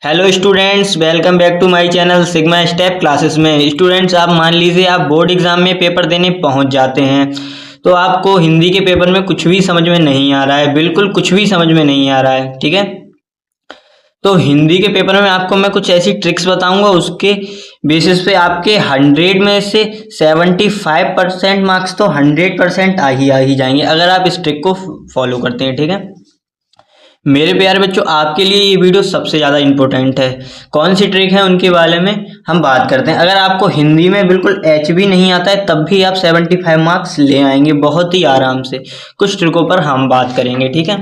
Hello students, welcome back to my channel sigma step classes में। Students, आप मान लीजिए आप बोर्ड एग्जाम में पेपर देने पहुंच जाते हैं तो आपको हिंदी के पेपर में कुछ भी समझ में नहीं आ रहा है, बिल्कुल कुछ भी समझ में नहीं आ रहा है। ठीक है, तो हिंदी के पेपर में आपको मैं कुछ ऐसी ट्रिक्स बताऊंगा, उसके बेसिस पे आपके 100 में से 75% मार्क्स तो 100% आ ही जाएंगे अगर आप इस ट्रिक को फॉलो करते हैं। ठीक है मेरे प्यारे बच्चों, आपके लिए ये वीडियो सबसे ज़्यादा इम्पोर्टेंट है। कौन सी ट्रिक है उनके बारे में हम बात करते हैं। अगर आपको हिंदी में बिल्कुल एच भी नहीं आता है तब भी आप 75 मार्क्स ले आएंगे बहुत ही आराम से। कुछ ट्रिकों पर हम बात करेंगे। ठीक है,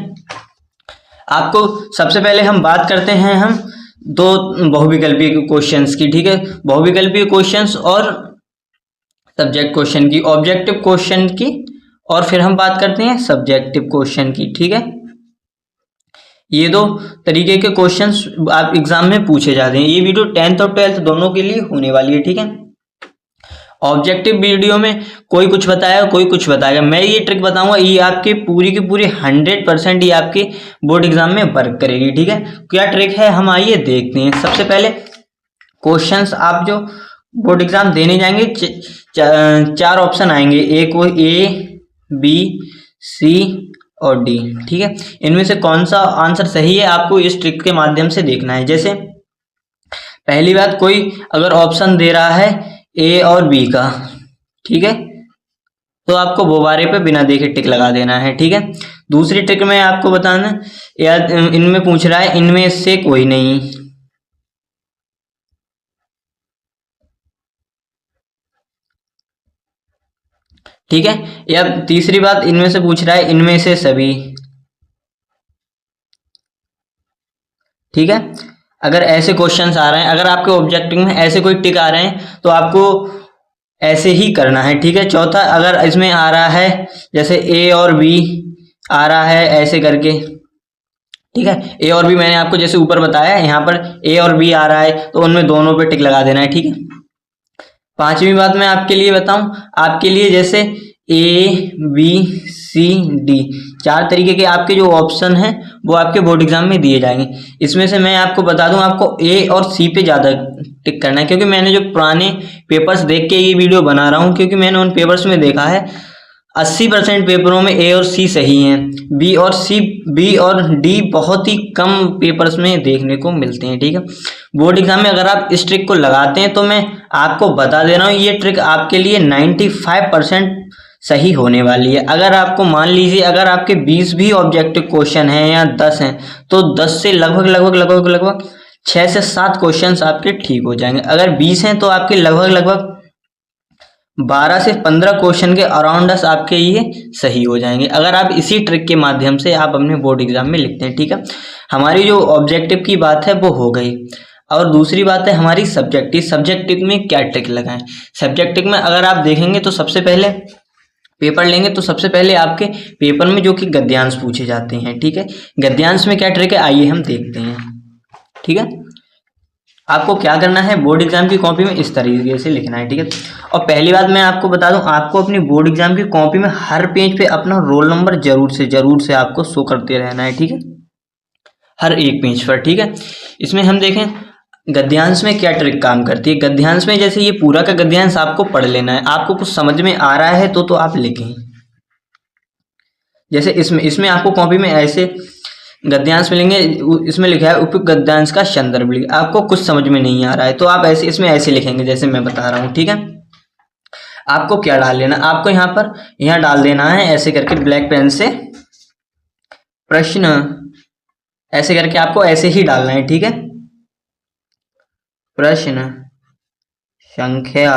आपको सबसे पहले हम बात करते हैं हम दो बहुविकल्पीय क्वेश्चंस की। ठीक है, बहुविकल्पीय क्वेश्चंस और सब्जेक्ट क्वेश्चन की, ऑब्जेक्टिव क्वेश्चन की, और फिर हम बात करते हैं सब्जेक्टिव क्वेश्चन की। ठीक है, ये दो तरीके के क्वेश्चंस आप एग्जाम में पूछे जाते हैं। ये वीडियो 10th और 12th दोनों के लिए होने वाली है। ठीक है, ऑब्जेक्टिव वीडियो में कोई कुछ बताएगा, कोई कुछ बताएगा, मैं ये ट्रिक बताऊंगा, ये आपके पूरी की पूरी 100% ये आपके बोर्ड एग्जाम में वर्क करेगी। ठीक है, क्या ट्रिक है हम आइए देखते हैं। सबसे पहले क्वेश्चंस आप जो बोर्ड एग्जाम देने जाएंगे, चार ऑप्शन आएंगे, ए, बी, सी और डी। ठीक है, इनमें से कौन सा आंसर सही है आपको इस ट्रिक के माध्यम से देखना है। जैसे पहली बात, कोई अगर ऑप्शन दे रहा है ए और बी का, ठीक है, तो आपको बोबारे पे बिना देखे टिक लगा देना है। ठीक है, दूसरी ट्रिक में आपको बताना, या इनमें पूछ रहा है इनमें से कोई नहीं। ठीक है, या तीसरी बात, इनमें से पूछ रहा है इनमें से सभी। ठीक है, अगर ऐसे क्वेश्चंस आ रहे हैं, अगर आपके ऑब्जेक्टिव में ऐसे कोई टिक आ रहे हैं तो आपको ऐसे ही करना है। ठीक है, चौथा, अगर इसमें आ रहा है जैसे ए और बी आ रहा है ऐसे करके, ठीक है, ए और बी मैंने आपको जैसे ऊपर बताया, यहाँ पर ए और बी आ रहा है तो उनमें दोनों पे टिक लगा देना है। ठीक है, पांचवी बात मैं आपके लिए बताऊं, आपके लिए जैसे ए, बी, सी, डी, चार तरीके के आपके जो ऑप्शन हैं वो आपके बोर्ड एग्जाम में दिए जाएंगे। इसमें से मैं आपको बता दूं, आपको ए और सी पे ज़्यादा टिक करना है, क्योंकि मैंने जो पुराने पेपर्स देख के ये वीडियो बना रहा हूँ, क्योंकि मैंने उन पेपर्स में देखा है 80% पेपरों में ए और सी सही हैं, बी और डी बहुत ही कम पेपर्स में देखने को मिलते हैं। ठीक है, बोर्ड एग्जाम में अगर आप इस ट्रिक को लगाते हैं तो मैं आपको बता दे रहा हूँ, ये ट्रिक आपके लिए 95% सही होने वाली है। अगर आपको मान लीजिए अगर आपके 20 भी ऑब्जेक्टिव क्वेश्चन हैं या 10 हैं तो 10 से लगभग 6 से 7 क्वेश्चंस आपके ठीक हो जाएंगे। अगर 20 हैं तो आपके लगभग 12 से 15 क्वेश्चन के अराउंड आपके ये सही हो जाएंगे, अगर आप इसी ट्रिक के माध्यम से आप अपने बोर्ड एग्जाम में लिखते हैं। ठीक है, हमारी जो ऑब्जेक्टिव की बात है वो हो गई, और दूसरी बात है हमारी सब्जेक्टिव में क्या ट्रिक लगाएं। सब्जेक्टिव में अगर आप देखेंगे तो सबसे पहले पेपर लेंगे तो सबसे पहले आपके पेपर में जो कि गद्यांश पूछे जाते हैं। ठीक है, गद्यांश में क्या ट्रिक है आइए हम देखते हैं। ठीक है, आपको क्या करना है, बोर्ड एग्जाम की कॉपी में इस तरीके से लिखना है। ठीक है, और पहली बात मैं आपको बता दूं, आपको अपनी बोर्ड एग्जाम की कॉपी में हर पेज पे अपना रोल नंबर जरूर से आपको शो करते रहना है। ठीक है, हर एक पेज पर। ठीक है, इसमें हम देखें गद्यांश में क्या ट्रिक काम करती है। गद्यांश में जैसे ये पूरा का गद्यांश आपको पढ़ लेना है, आपको कुछ समझ में आ रहा है तो आप लिखें। जैसे इसमें आपको कॉपी में ऐसे गद्यांश मिलेंगे, इसमें लिखा है उपयुक्त गद्यांश का संदर्भ लिखिए। आपको कुछ समझ में नहीं आ रहा है तो आप ऐसे इसमें ऐसे लिखेंगे जैसे मैं बता रहा हूँ। ठीक है, आपको क्या डाल लेना, आपको यहाँ डाल देना है ऐसे करके ब्लैक पेन से प्रश्न, ऐसे करके आपको ऐसे ही डालना है। ठीक है, प्रश्न संख्या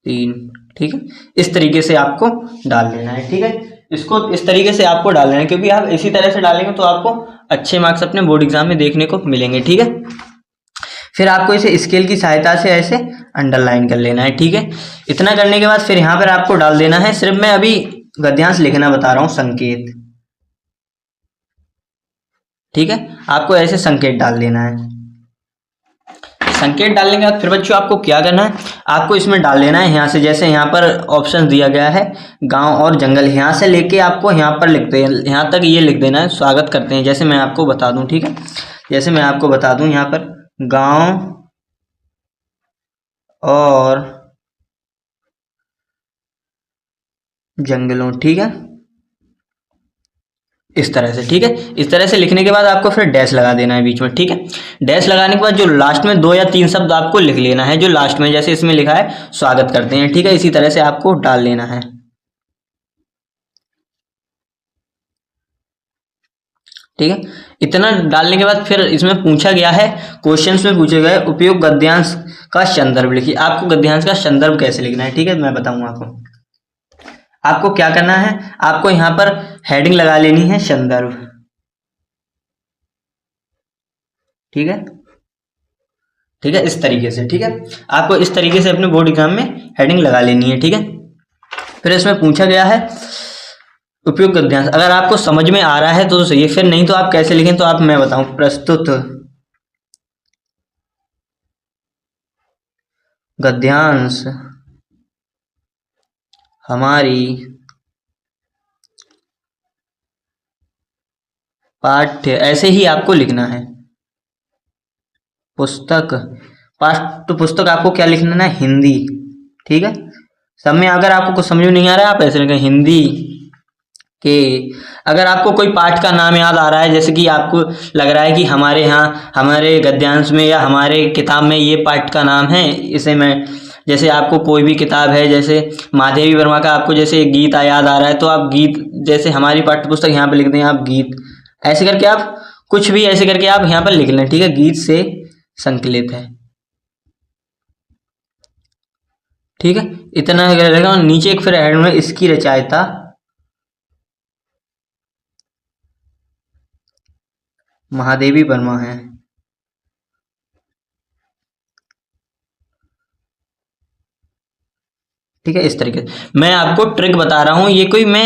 3। ठीक है, इस तरीके से आपको डाल लेना है। ठीक है, इसको इस तरीके से आपको डालना है, क्योंकि आप इसी तरह से डालेंगे तो आपको अच्छे मार्क्स अपने बोर्ड एग्जाम में देखने को मिलेंगे। ठीक है, फिर आपको इसे स्केल की सहायता से ऐसे अंडरलाइन कर लेना है। ठीक है, इतना करने के बाद फिर यहाँ पर आपको डाल देना है, सिर्फ मैं अभी गद्यांश लिखना बता रहा हूँ, संकेत। ठीक है, आपको ऐसे संकेत डाल देना है। संकेत डालने के बाद फिर बच्चों आपको क्या करना है, आपको इसमें डाल लेना है यहाँ से, जैसे यहाँ पर ऑप्शन दिया गया है गांव और जंगल, यहाँ से लेके आपको यहाँ पर लिखते हैं, यहाँ तक ये लिख देना है स्वागत करते हैं, जैसे मैं आपको बता दूं। ठीक है, जैसे मैं आपको बता दूं यहाँ पर गांव और जंगलों, ठीक है, इस तरह से, ठीक है। इस तरह से लिखने के बाद आपको फिर डैश लगा देना है बीच में, ठीक है। डैश लगाने के बाद जो लास्ट में 2 या 3 शब्द आपको लिख लेना है, जो लास्ट में, जैसे इसमें लिखा है स्वागत करते हैं, ठीक है, इसी तरह से आपको डाल लेना है, ठीक है। इतना डालने के बाद फिर इसमें पूछा गया है, क्वेश्चंस में पूछे गए उपयुक्त गद्यांश का संदर्भ लिखिए। आपको गद्यांश का संदर्भ कैसे लिखना है, ठीक है, मैं बताऊंगा आपको। आपको क्या करना है, आपको यहाँ पर हेडिंग लगा लेनी है संदर्भ, ठीक है, ठीक है, इस तरीके से, ठीक है। आपको इस तरीके से अपने बोर्ड एग्जाम में हेडिंग लगा लेनी है, ठीक है। फिर इसमें पूछा गया है उपयुक्त गद्यांश, अगर आपको समझ में आ रहा है तो सही है, फिर नहीं तो आप कैसे लिखें, तो आप मैं बताऊं, प्रस्तुत गद्यांश हमारी पाठ्य, ऐसे ही आपको लिखना है, पुस्तक, पाठ्य पुस्तक आपको क्या लिखना है, हिंदी, ठीक है। सब में अगर आपको कुछ समझ में नहीं आ रहा है आप ऐसे लिखें हिंदी के। अगर आपको कोई पाठ का नाम याद आ रहा है, जैसे कि आपको लग रहा है कि हमारे यहाँ हमारे गद्यांश में या हमारे किताब में ये पाठ का नाम है, इसे मैं, जैसे आपको कोई भी किताब है, जैसे महादेवी वर्मा का आपको जैसे गीत याद आ रहा है, तो आप गीत, जैसे हमारी पाठ्य पुस्तक यहाँ पे लिख दें आप गीत, ऐसे करके आप कुछ भी ऐसे करके आप यहाँ पर लिख लें, ठीक है, गीत से संकलित है, ठीक है। इतना रहेगा। नीचे एक फिर हेड में इसकी रचयिता महादेवी वर्मा है, ठीक है, इस तरीके से। मैं आपको ट्रिक बता रहा हूँ, ये कोई मैं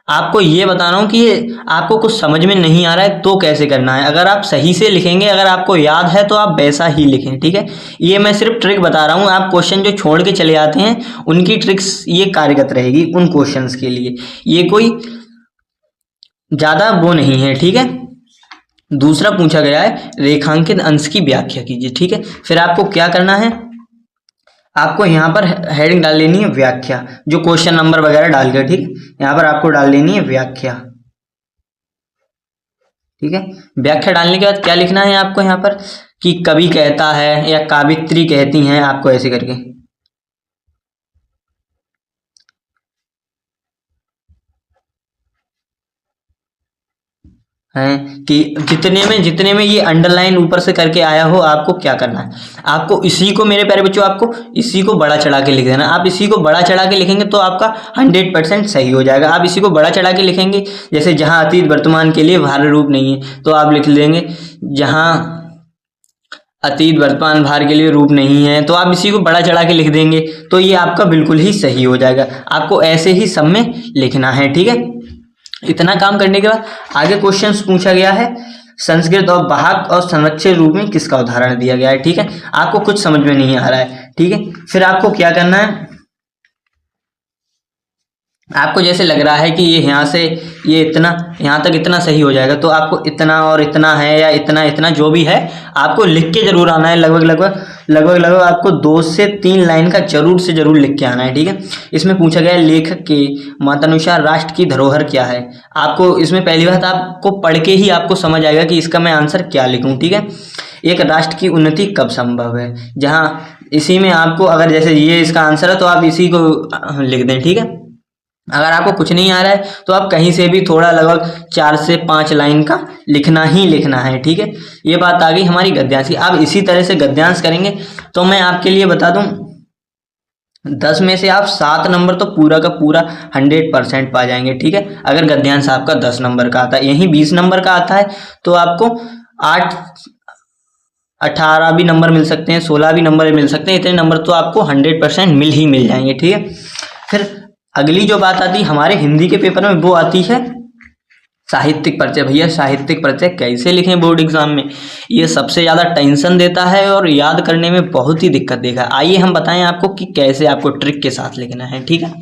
आपको ये बता रहा हूँ कि ये आपको कुछ समझ में नहीं आ रहा है तो कैसे करना है। अगर आप सही से लिखेंगे, अगर आपको याद है तो आप वैसा ही लिखें, ठीक है। ये मैं सिर्फ ट्रिक बता रहा हूँ, आप क्वेश्चन जो छोड़ के चले आते हैं उनकी ट्रिक्स ये कार्यगत रहेगी उन क्वेश्चंस के लिए, ये कोई ज़्यादा वो नहीं है, ठीक है। दूसरा पूछा गया है रेखांकित अंश की व्याख्या कीजिए, ठीक है। फिर आपको क्या करना है, आपको यहाँ पर हेडिंग डाल लेनी है व्याख्या, जो क्वेश्चन नंबर वगैरह डाल के, ठीक, यहाँ पर आपको डाल लेनी है व्याख्या, ठीक है। व्याख्या डालने के बाद क्या लिखना है आपको यहाँ पर कि कवि कहता है या कावित्री कहती हैं, आपको ऐसे करके हैं कि जितने में ये अंडरलाइन ऊपर से करके आया हो, आपको क्या करना है, आपको इसी को, मेरे प्यारे बच्चों, आपको इसी को बड़ा चढ़ा के लिख देना। आप इसी को बड़ा चढ़ा के लिखेंगे तो आपका 100% सही हो जाएगा। आप इसी को बड़ा चढ़ा के लिखेंगे, जैसे जहां अतीत वर्तमान के लिए भार रूप नहीं है तो आप लिख लेंगे जहां अतीत वर्तमान भार के लिए रूप नहीं है, तो आप इसी को बड़ा चढ़ा के लिख देंगे तो ये आपका बिल्कुल ही सही हो जाएगा। आपको ऐसे ही सब में लिखना है, ठीक है। इतना काम करने के बाद आगे क्वेश्चंस पूछा गया है संस्कृत और वाहक और संरक्षित रूप में किसका उदाहरण दिया गया है, ठीक है। आपको कुछ समझ में नहीं आ रहा है, ठीक है, फिर आपको क्या करना है, आपको जैसे लग रहा है कि ये यहाँ से ये इतना यहाँ तक इतना सही हो जाएगा, तो आपको इतना और इतना है या इतना इतना जो भी है आपको लिख के जरूर आना है। लगभग आपको 2 से 3 लाइन का जरूर से जरूर लिख के आना है, ठीक है। इसमें पूछा गया है लेखक के मतानुसार राष्ट्र की धरोहर क्या है। आपको इसमें पहली बात आपको पढ़ के ही आपको समझ आएगा कि इसका मैं आंसर क्या लिखूं, ठीक है। एक राष्ट्र की उन्नति कब संभव है, जहाँ इसी में आपको, अगर जैसे ये इसका आंसर है तो आप इसी को लिख दें, ठीक है। अगर आपको कुछ नहीं आ रहा है तो आप कहीं से भी थोड़ा लगभग 4 से 5 लाइन का लिखना ही लिखना है, ठीक है। ये बात आ गई हमारी गद्यांश की। आप इसी तरह से गद्यांश करेंगे तो मैं आपके लिए बता दूं 10 में से आप 7 नंबर तो पूरा का पूरा 100% पा जाएंगे, ठीक है। अगर गद्यांश आपका 10 नंबर का आता है, यहीं 20 नंबर का आता है तो आपको 8 18 भी नंबर मिल सकते हैं, 16 भी नंबर मिल सकते हैं। इतने नंबर तो आपको 100% मिल जाएंगे, ठीक है। फिर अगली जो बात आती है हमारे हिंदी के पेपर में, वो आती है साहित्यिक परिचय। भैया साहित्यिक परिचय कैसे लिखें बोर्ड एग्जाम में, ये सबसे ज़्यादा टेंशन देता है और याद करने में बहुत ही दिक्कत देगा। आइए हम बताएं आपको कि कैसे आपको ट्रिक के साथ लिखना है, ठीक है।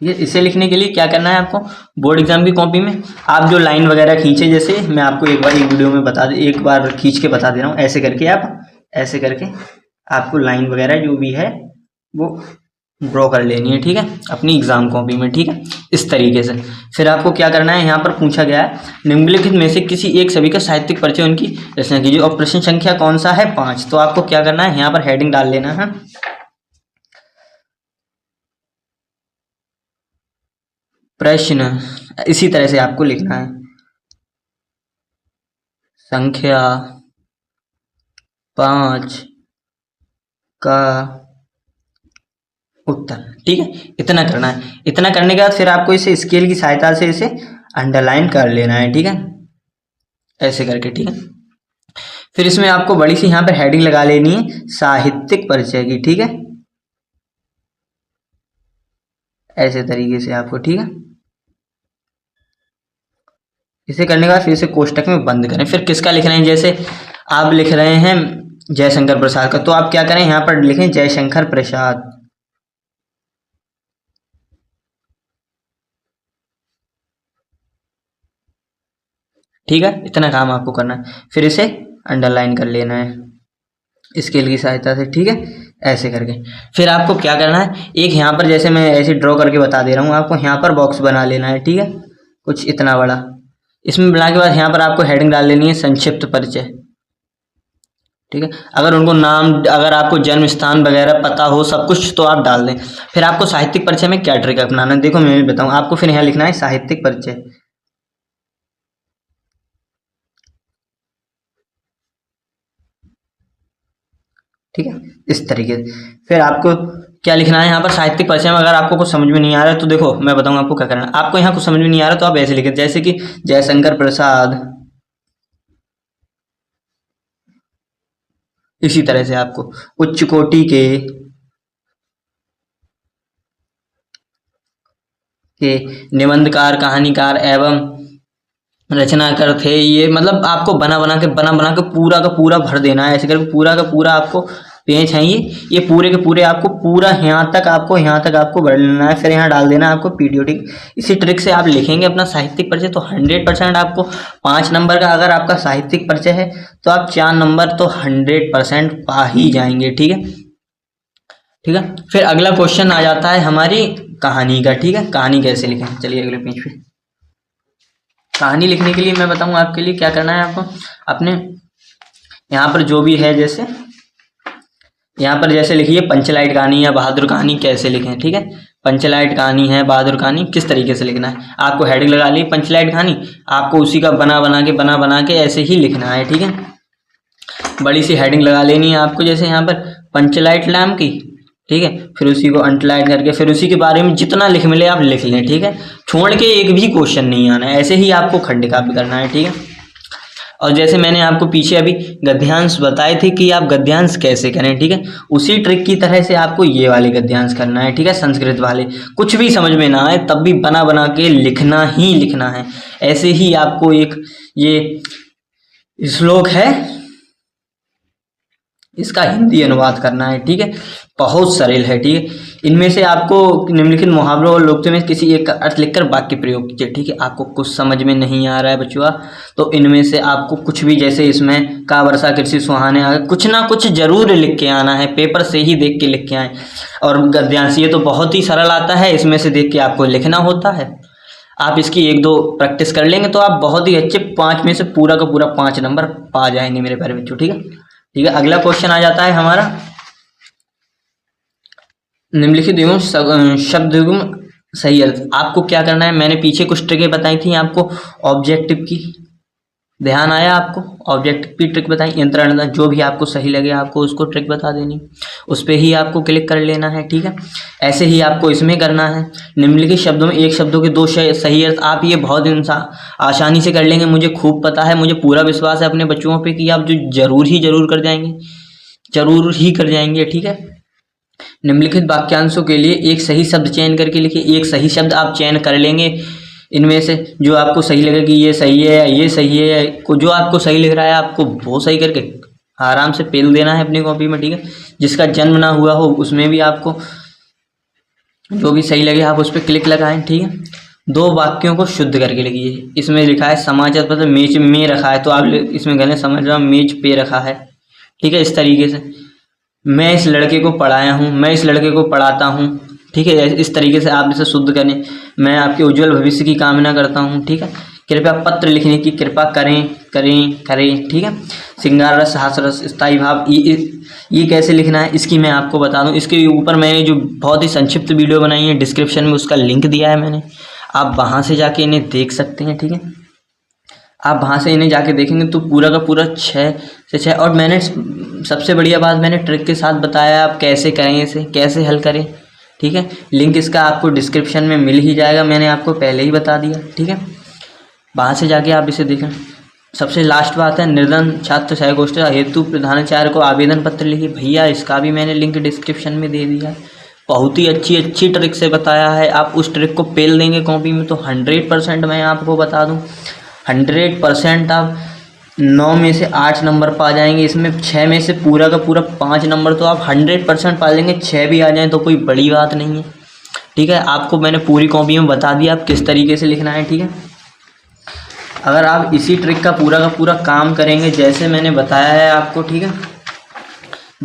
ठीक है। इसे लिखने के लिए क्या करना है आपको, बोर्ड एग्जाम की कॉपी में आप जो लाइन वगैरह खींचे, जैसे मैं आपको एक बार एक वीडियो में एक बार खींच के बता दे रहा हूँ, ऐसे करके आप ऐसे करके आपको लाइन वगैरह जो भी है वो ड्रॉ कर लेनी है, ठीक है, अपनी एग्जाम कॉपी में, ठीक है, इस तरीके से। फिर आपको क्या करना है, यहाँ पर पूछा गया है निम्नलिखित में से किसी एक सभी का साहित्यिक परिचय उनकी रचना कीजिए और प्रश्न संख्या कौन सा है 5। तो आपको क्या करना है, यहाँ पर हेडिंग डाल लेना है प्रश्न, इसी तरह से आपको लिखना है संख्या 5 का उत्तर, ठीक है, इतना करना है। इतना करने के बाद फिर आपको इसे स्केल की सहायता से इसे अंडरलाइन कर लेना है, ठीक है, ऐसे करके, ठीक है। फिर इसमें आपको बड़ी सी यहाँ पर हेडिंग लगा लेनी है साहित्यिक परिचय की, ठीक है, ऐसे तरीके से आपको, ठीक है। इसे करने के बाद फिर इसे कोष्टक में बंद करें। फिर किसका लिख रहे हैं, जैसे आप लिख रहे हैं जयशंकर प्रसाद का, तो आप क्या करें, यहाँ पर लिखें जयशंकर प्रसाद, ठीक है, इतना काम आपको करना है। फिर इसे अंडरलाइन कर लेना है स्केल की सहायता से, ठीक है, ऐसे करके। फिर आपको क्या करना है, एक यहाँ पर जैसे मैं ऐसे ड्रॉ करके बता दे रहा हूँ आपको, यहाँ पर बॉक्स बना लेना है, ठीक है, कुछ इतना बड़ा। इसमें बनाने के बाद यहाँ पर आपको हेडिंग डाल लेनी है संक्षिप्त परिचय, ठीक है। अगर उनको नाम, अगर आपको जन्म स्थान वगैरह पता हो सब कुछ तो आप डाल दें। फिर आपको साहित्यिक परिचय में क्या ट्रिक अपनाना है, देखो मैं भी बताऊँ आपको। फिर यहाँ लिखना है साहित्यिक परिचय, ठीक है, इस तरीके से। फिर आपको क्या लिखना है यहाँ पर साहित्यिक परिचय में, अगर आपको कुछ समझ में नहीं आ रहा है तो देखो मैं बताऊंगा आपको क्या करना है। आपको यहाँ कुछ समझ में नहीं आ रहा तो आप ऐसे लिखें, जैसे कि जयशंकर प्रसाद, इसी तरह से आपको उच्च कोटि के निबंधकार, कहानीकार एवं रचनाकार थे ये, मतलब आपको बना बना के पूरा का पूरा भर देना है, ऐसे करके पूरा का पूरा आपको पेज है ये पूरे के पूरे आपको पूरा यहाँ तक आपको भर लेना है। फिर यहाँ डाल देना है आपको पीडीओ, ठीक। इसी ट्रिक से आप लिखेंगे अपना साहित्यिक परिचय तो 100% आपको 5 नंबर का, अगर आपका साहित्यिक परिचय है तो आप 4 नंबर तो 100% पा ही जाएंगे, ठीक है, ठीक है। फिर अगला क्वेश्चन आ जाता है हमारी कहानी का, ठीक है, कहानी कैसे लिखें, चलिए अगले पेज पे। कहानी लिखने के लिए मैं बताऊं आपके लिए क्या करना है, आपको अपने यहाँ पर जो भी है, जैसे यहाँ पर जैसे लिखिए पंचलाइट कहानी या बहादुर कहानी कैसे लिखें, ठीक है, पंचलाइट कहानी है, बहादुर कहानी किस तरीके से लिखना है। आपको हेडिंग लगा ली पंचलाइट कहानी, आपको उसी का बना बना के ऐसे ही लिखना है, ठीक है। बड़ी सी हेडिंग लगा लेनी है आपको, जैसे यहाँ पर पंचलाइट लैम्प की, ठीक है। फिर उसी को अंडरलाइन करके फिर उसी के बारे में जितना लिख मिले आप लिख लें, ठीक है, छोड़ के एक भी क्वेश्चन नहीं आना है, ऐसे ही आपको खंड काव्य करना है, ठीक है। और जैसे मैंने आपको पीछे अभी गद्यांश बताए थे कि आप गद्यांश कैसे करें, ठीक है, उसी ट्रिक की तरह से आपको ये वाले गद्यांश करना है, ठीक है, संस्कृत वाले। कुछ भी समझ में ना आए तब भी बना बना के लिखना ही लिखना है। ऐसे ही आपको एक ये श्लोक है, इसका हिंदी अनुवाद करना है, ठीक है, बहुत सरल है, ठीक है। इनमें से आपको निम्नलिखित मुहावरों और लोकोक्तियों में किसी एक का अर्थ लिखकर वाक्य प्रयोग कीजिए, ठीक है। आपको कुछ समझ में नहीं आ रहा है बच्चों तो इनमें से आपको कुछ भी, जैसे इसमें का वर्षा कृषि सुहाने, कुछ ना कुछ जरूर लिख के आना है, पेपर से ही देख के लिख के आए। और गद्यांश ये तो बहुत ही सरल आता है, इसमें से देख के आपको लिखना होता है। आप इसकी 1-2 प्रैक्टिस कर लेंगे तो आप बहुत ही अच्छे 5 में से पूरा का पूरा 5 नंबर पा जाएंगे मेरे प्यारे बच्चों, ठीक है, ठीक है। अगला क्वेश्चन आ जाता है हमारा निम्नलिखित एवं शब्द एवं सही अर्थ। आपको क्या करना है, मैंने पीछे कुछ ट्रिकें बताई थी आपको ऑब्जेक्टिव की, ध्यान आया आपको, ऑब्जेक्टिव की ट्रिक बताई, यंत्रणा, जो भी आपको सही लगे आपको उसको ट्रिक बता देनी, उस पर ही आपको क्लिक कर लेना है, ठीक है। ऐसे ही आपको इसमें करना है। निम्नलिखित शब्दों में एक शब्दों के 2 सही अर्थ, आप ये बहुत आसानी से कर लेंगे, मुझे खूब पता है, मुझे पूरा विश्वास है अपने बच्चों पे कि आप जो जरूर कर जाएंगे, जरूर ही कर जाएंगे, ठीक है। निम्नलिखित वाक्यांशों के लिए एक सही शब्द चयन करके लिखिए। एक सही शब्द आप चयन कर लेंगे इनमें से, जो आपको सही लगे कि ये सही है, ये सही है, जो आपको सही लिख रहा है आपको वो सही करके आराम से पेल देना है अपनी कॉपी में, ठीक है। जिसका जन्म ना हुआ हो उसमें भी आपको जो भी सही लगे आप उस पर क्लिक लगाएं। ठीक है, 2 वाक्यों को शुद्ध करके लिखिए। इसमें लिखा है समाचार पत्र मेज में रखा है, तो आप इसमें कहना समाचार मेज पे रखा है। ठीक है, इस तरीके से मैं इस लड़के को पढ़ाया हूँ, मैं इस लड़के को पढ़ाता हूँ। ठीक है, इस तरीके से आप इसे शुद्ध करें। मैं आपके उज्जवल भविष्य की कामना करता हूँ। ठीक है, कृपया पत्र लिखने की कृपा करें करें करें। ठीक है, श्रृंगार रस, हास रस, स्थायी भाव, ये कैसे लिखना है इसकी मैं आपको बता दूं। इसके ऊपर मैंने जो बहुत ही संक्षिप्त वीडियो बनाई है, डिस्क्रिप्शन में उसका लिंक दिया है मैंने, आप वहाँ से जाके इन्हें देख सकते हैं। ठीक है, आप वहाँ से इन्हें जाके देखेंगे तो पूरा का पूरा 6 से 6। और मैंने सबसे बढ़िया बात मैंने ट्रिक के साथ बताया आप कैसे करें, इसे कैसे हल करें। ठीक है, लिंक इसका आपको डिस्क्रिप्शन में मिल ही जाएगा, मैंने आपको पहले ही बता दिया। ठीक है, वहाँ से जाके आप इसे देखें। सबसे लास्ट बात है, निर्धन छात्र सहगोष्ठी हेतु प्रधानाचार्य को आवेदन पत्र लिखिए। भैया इसका भी मैंने लिंक डिस्क्रिप्शन में दे दिया है। बहुत ही अच्छी ट्रिक से बताया है। आप उस ट्रिक को पेल देंगे कॉपी में तो 100% मैं आपको बता दूं 100% आप 9 में से 8 नंबर पा जाएंगे। इसमें 6 में से पूरा का पूरा 5 नंबर तो आप 100% पा लेंगे। 6 भी आ जाएँ तो कोई बड़ी बात नहीं है। ठीक है, आपको मैंने पूरी कॉपी में बता दिया आप किस तरीके से लिखना है। ठीक है, अगर आप इसी ट्रिक का पूरा काम करेंगे जैसे मैंने बताया है आपको। ठीक है,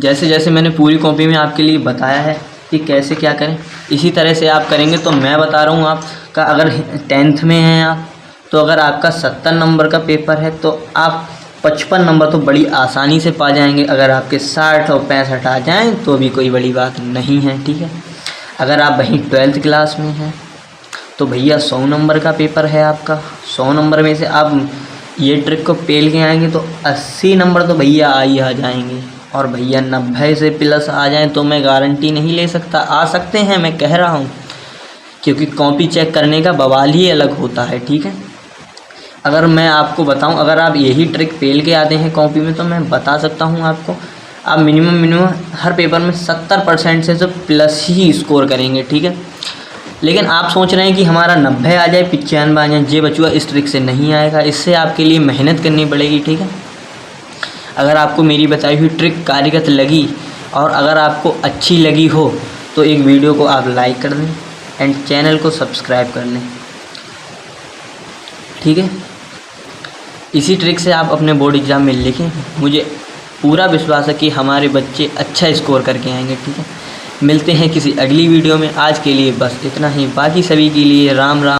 जैसे मैंने पूरी कॉपी में आपके लिए बताया है कि कैसे क्या करें, इसी तरह से आप करेंगे तो मैं बता रहा हूँ आपका, अगर 10th में हैं आप तो अगर आपका 70 नंबर का पेपर है तो आप 55 नंबर तो बड़ी आसानी से पा जाएंगे। अगर आपके 60 और 65 आ जाएँ तो भी कोई बड़ी बात नहीं है। ठीक है, अगर आप वहीं 12th क्लास में हैं तो भैया 100 नंबर का पेपर है आपका। 100 नंबर में से आप ये ट्रिक को पेल के आएंगे तो 80 नंबर तो भैया आ जाएंगे। और भैया 90 से प्लस आ जाएं तो मैं गारंटी नहीं ले सकता, आ सकते हैं मैं कह रहा हूँ, क्योंकि कॉपी चेक करने का बवाल ही अलग होता है। ठीक है, अगर मैं आपको बताऊं, अगर आप यही ट्रिक पेल के आते हैं कॉपी में तो मैं बता सकता हूं आपको, आप मिनिमम हर पेपर में 70% से तो प्लस ही स्कोर करेंगे। ठीक है, लेकिन आप सोच रहे हैं कि हमारा 90 आ जाए, 95 आ जाए, ये बचुआ इस ट्रिक से नहीं आएगा। इससे आपके लिए मेहनत करनी पड़ेगी। ठीक है, अगर आपको मेरी बताई हुई ट्रिक कार्यगत लगी और अगर आपको अच्छी लगी हो तो एक वीडियो को आप लाइक कर दें एंड चैनल को सब्सक्राइब कर लें। ठीक है, इसी ट्रिक से आप अपने बोर्ड एग्ज़ाम में लिखें। मुझे पूरा विश्वास है कि हमारे बच्चे अच्छा स्कोर करके आएंगे। ठीक है, मिलते हैं किसी अगली वीडियो में। आज के लिए बस इतना ही, बाकी सभी के लिए राम राम।